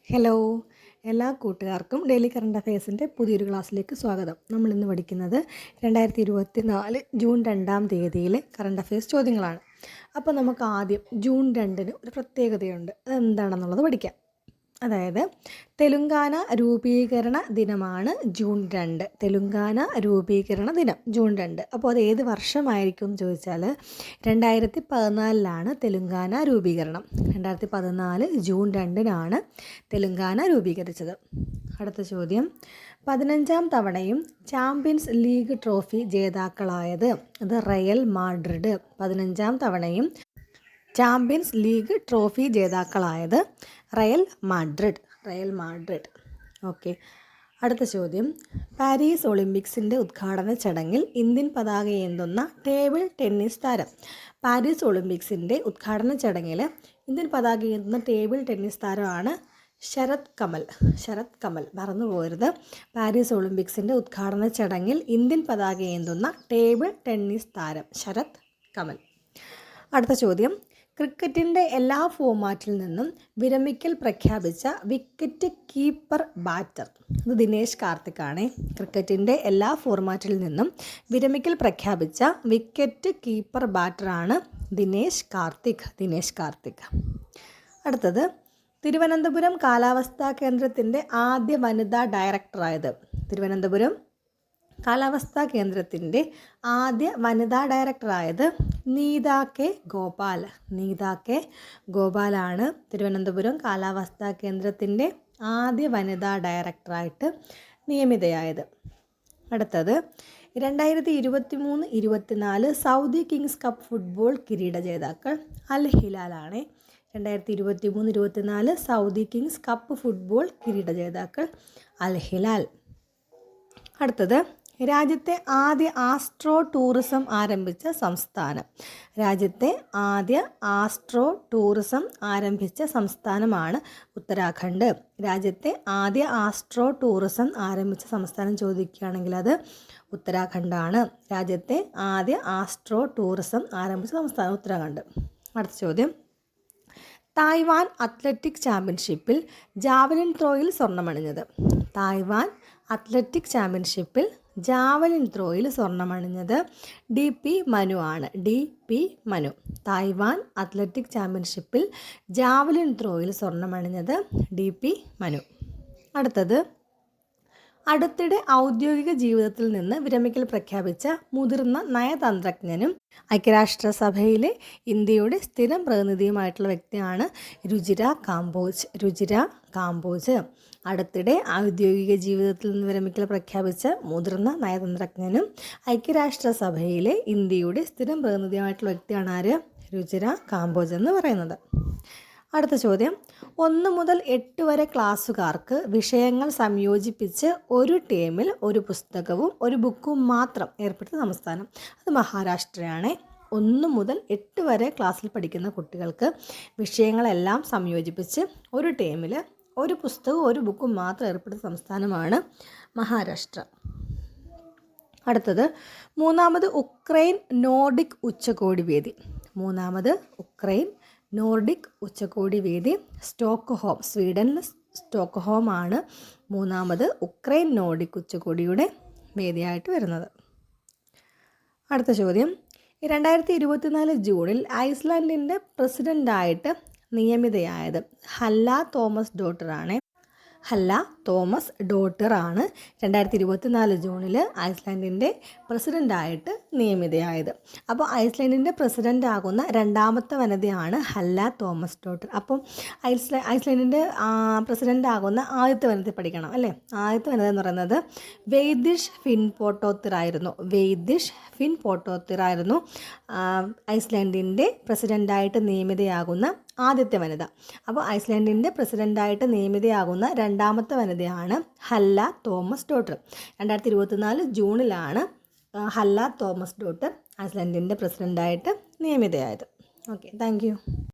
Hello, എല്ലാ കൂട്ടുകാർക്കും daily current അഫയേഴ്സിൻ്റെ പുതിയൊരു ക്ലാസ്സിലേക്ക് സ്വാഗതം. നമ്മളിന്ന് പഠിക്കുന്നത് 2024 ജൂൺ 2-ാം തീയതിയിലെ കറണ്ട് അഫയേഴ്സ് ചോദ്യങ്ങളാണ്. അപ്പോൾ നമുക്ക് ആദ്യം ജൂൺ 2-ന് ഒരു പ്രത്യേകതയുണ്ട്. അതെന്താണെന്നുള്ളത് പഠിക്കാം. അതായത് തെലുങ്കാന രൂപീകരണ ദിനമാണ് ജൂൺ 2. തെലുങ്കാന രൂപീകരണ ദിനം ജൂൺ 2. അപ്പോൾ അത് ഏത് വർഷമായിരിക്കും എന്ന് ചോദിച്ചാൽ 2014 തെലുങ്കാന രൂപീകരണം. 2014 ജൂൺ 2-നാണ് തെലുങ്കാന രൂപീകരിച്ചത്. അടുത്ത ചോദ്യം, 15-ാം തവണയും ചാമ്പ്യൻസ് ലീഗ് ട്രോഫി ജേതാക്കളായത് അത് റയൽ മാഡ്രിഡ്. 15-ാം തവണയും ചാമ്പ്യൻസ് ലീഗ് ട്രോഫി ജേതാക്കളായത് റയൽ മാഡ്രിഡ്. ഓക്കെ, അടുത്ത ചോദ്യം, പാരീസ് ഒളിമ്പിക്സിൻ്റെ ഉദ്ഘാടന ചടങ്ങിൽ ഇന്ത്യൻ പതാകയേന്തുന്ന ടേബിൾ ടെന്നീസ് താരം. പാരീസ് ഒളിമ്പിക്സിൻ്റെ ഉദ്ഘാടന ചടങ്ങിൽ ഇന്ത്യൻ പതാകയേന്തുന്ന ടേബിൾ ടെന്നീസ് താരമാണ് ശരത് കമൽ. മറന്നു പോകരുത്. പാരീസ് ഒളിമ്പിക്സിൻ്റെ ഉദ്ഘാടന ചടങ്ങിൽ ഇന്ത്യൻ പതാകയേന്തുന്ന ടേബിൾ ടെന്നീസ് താരം ശരത് കമൽ. അടുത്ത ചോദ്യം, ക്രിക്കറ്റിൻ്റെ എല്ലാ ഫോമാറ്റിൽ നിന്നും വിരമിക്കൽ പ്രഖ്യാപിച്ച വിക്കറ്റ് കീപ്പർ ബാറ്റർ. ഇത് ദിനേശ് കാർത്തിക്കാണ്. ക്രിക്കറ്റിൻ്റെ എല്ലാ ഫോർമാറ്റിൽ നിന്നും വിരമിക്കൽ പ്രഖ്യാപിച്ച വിക്കറ്റ് കീപ്പർ ബാറ്ററാണ് ദിനേശ് കാർത്തിക്. അടുത്തത്, തിരുവനന്തപുരം കാലാവസ്ഥാ കേന്ദ്രത്തിൻ്റെ ആദ്യ വനിതാ ഡയറക്ടറായത്. തിരുവനന്തപുരം കാലാവസ്ഥാ കേന്ദ്രത്തിൻ്റെ ആദ്യ വനിതാ ഡയറക്ടറായത് നീത കെ ഗോപാലാണ് തിരുവനന്തപുരം കാലാവസ്ഥാ കേന്ദ്രത്തിൻ്റെ ആദ്യ വനിതാ ഡയറക്ടറായിട്ട് നിയമിതയായത്. അടുത്തത്, 2023-24 സൗദി കിങ്സ് കപ്പ് ഫുട്ബോൾ കിരീട ജേതാക്കൾ അൽ ഹിലാലാണ്. 2023-24 സൗദി കിങ്സ് കപ്പ് ഫുട്ബോൾ കിരീട ജേതാക്കൾ അൽ ഹിലാൽ. അടുത്തത്, രാജ്യത്തെ ആദ്യ ആസ്ട്രോ ടൂറിസം ആരംഭിച്ച സംസ്ഥാനമാണ് ഉത്തരാഖണ്ഡ്. രാജ്യത്തെ ആദ്യ ആസ്ട്രോ ടൂറിസം ആരംഭിച്ച സംസ്ഥാനം ചോദിക്കുകയാണെങ്കിൽ അത് ഉത്തരാഖണ്ഡാണ്. രാജ്യത്തെ ആദ്യ ആസ്ട്രോ ടൂറിസം ആരംഭിച്ച സംസ്ഥാനം ഉത്തരാഖണ്ഡ്. അടുത്ത ചോദ്യം, തായ്വാൻ അത്ലറ്റിക് ചാമ്പ്യൻഷിപ്പിൽ ജാവലിൻ ത്രോയിൽ സ്വർണ്ണമണിഞ്ഞത്. തായ്വാൻ അത്ലറ്റിക് ചാമ്പ്യൻഷിപ്പിൽ ജാവലിൻ ത്രോയിൽ സ്വർണ്ണമണിഞ്ഞത് DP മനു ആണ്. തായ്വാൻ അത്ലറ്റിക് ചാമ്പ്യൻഷിപ്പിൽ ജാവലിൻ ത്രോയിൽ സ്വർണ്ണമണിഞ്ഞത് DP മനു. അടുത്തത്, അടുത്തിടെ ഔദ്യോഗിക ജീവിതത്തിൽ നിന്ന് വിരമിക്കൽ പ്രഖ്യാപിച്ച മുതിർന്ന നയതന്ത്രജ്ഞനും ഐക്യരാഷ്ട്രസഭയിലെ ഇന്ത്യയുടെ സ്ഥിരം പ്രതിനിധിയുമായിട്ടുള്ള വ്യക്തിയാണ് രുചിര കാംബോജ്. അടുത്തിടെ ഔദ്യോഗിക ജീവിതത്തിൽ നിന്ന് വിരമിക്കൽ പ്രഖ്യാപിച്ച മുതിർന്ന നയതന്ത്രജ്ഞനും ഐക്യരാഷ്ട്രസഭയിലെ ഇന്ത്യയുടെ സ്ഥിരം പ്രതിനിധിയുമായിട്ടുള്ള വ്യക്തിയാണ് ആര്? രുചിര കാംബോജ് എന്ന് പറയുന്നത്. അടുത്ത ചോദ്യം, 1 മുതൽ 8 വരെ ക്ലാസ്സുകാർക്ക് വിഷയങ്ങൾ സംയോജിപ്പിച്ച് ഒരു ടേമിൽ ഒരു പുസ്തകവും ഒരു ബുക്കും മാത്രം ഏർപ്പെടുത്തിയ സംസ്ഥാനം അത് മഹാരാഷ്ട്രയാണ്. 1 മുതൽ 8 വരെ ക്ലാസ്സിൽ പഠിക്കുന്ന കുട്ടികൾക്ക് വിഷയങ്ങളെല്ലാം സംയോജിപ്പിച്ച് ഒരു ടേമിൽ ഒരു പുസ്തകവും ഒരു ബുക്കും മാത്രം ഏർപ്പെടുത്തിയ സംസ്ഥാനമാണ് മഹാരാഷ്ട്ര. അടുത്തത്, 3ാമത് ഉക്രൈൻ നോർഡിക് ഉച്ചകോടി വേദി സ്റ്റോക്ക്ഹോം, സ്വീഡനിൽ സ്റ്റോക്ക്ഹോം ആണ് 3ാമത് ഉക്രൈൻ നോർഡിക് ഉച്ചകോടിയുടെ വേദിയായിട്ട് വരുന്നത്. അടുത്ത ചോദ്യം, 2024 ജൂണിൽ ഐസ്ലാൻഡിൻ്റെ പ്രസിഡൻ്റായിട്ട് നിയമിതയായത് ഹല്ല തോമസ് ഡോട്ടറാണ് 2024 ജൂണിൽ ഐസ്ലാൻഡിൻ്റെ പ്രസിഡൻ്റായിട്ട് നിയമിതയായത്. അപ്പോൾ ഐസ്ലാൻഡിൻ്റെ പ്രസിഡൻ്റ് ആകുന്ന 2ാമത്തെ വനിതയാണ് ഹല്ല തോമസ് ഡോട്ടർ. അപ്പം ഐസ്ലാൻഡിൻ്റെ പ്രസിഡൻ്റ് ആകുന്ന ആദ്യത്തെ വനിത പഠിക്കണം അല്ലേ? ആദ്യത്തെ വനിത എന്ന് പറയുന്നത് വെയ്ദിഷ് ഫിൻ പോട്ടോത്തിറായിരുന്നു ഐസ്ലാൻഡിൻ്റെ പ്രസിഡൻ്റായിട്ട് നിയമിതയാകുന്ന ആദ്യത്തെ വനിത. അപ്പോൾ ഐസ്ലാൻഡിൻ്റെ പ്രസിഡൻ്റായിട്ട് നിയമിതയാകുന്ന 2ാമത്തെ വനിതയാണ് ഹല്ല തോമസ് ഡോട്ടർ. 2024 ജൂണിലാണ് ഹല്ല തോമസ് ഡോട്ടർ ഐസ്ലാൻഡിൻ്റെ പ്രസിഡൻ്റായിട്ട് നിയമിതയായത്. Okay, thank U.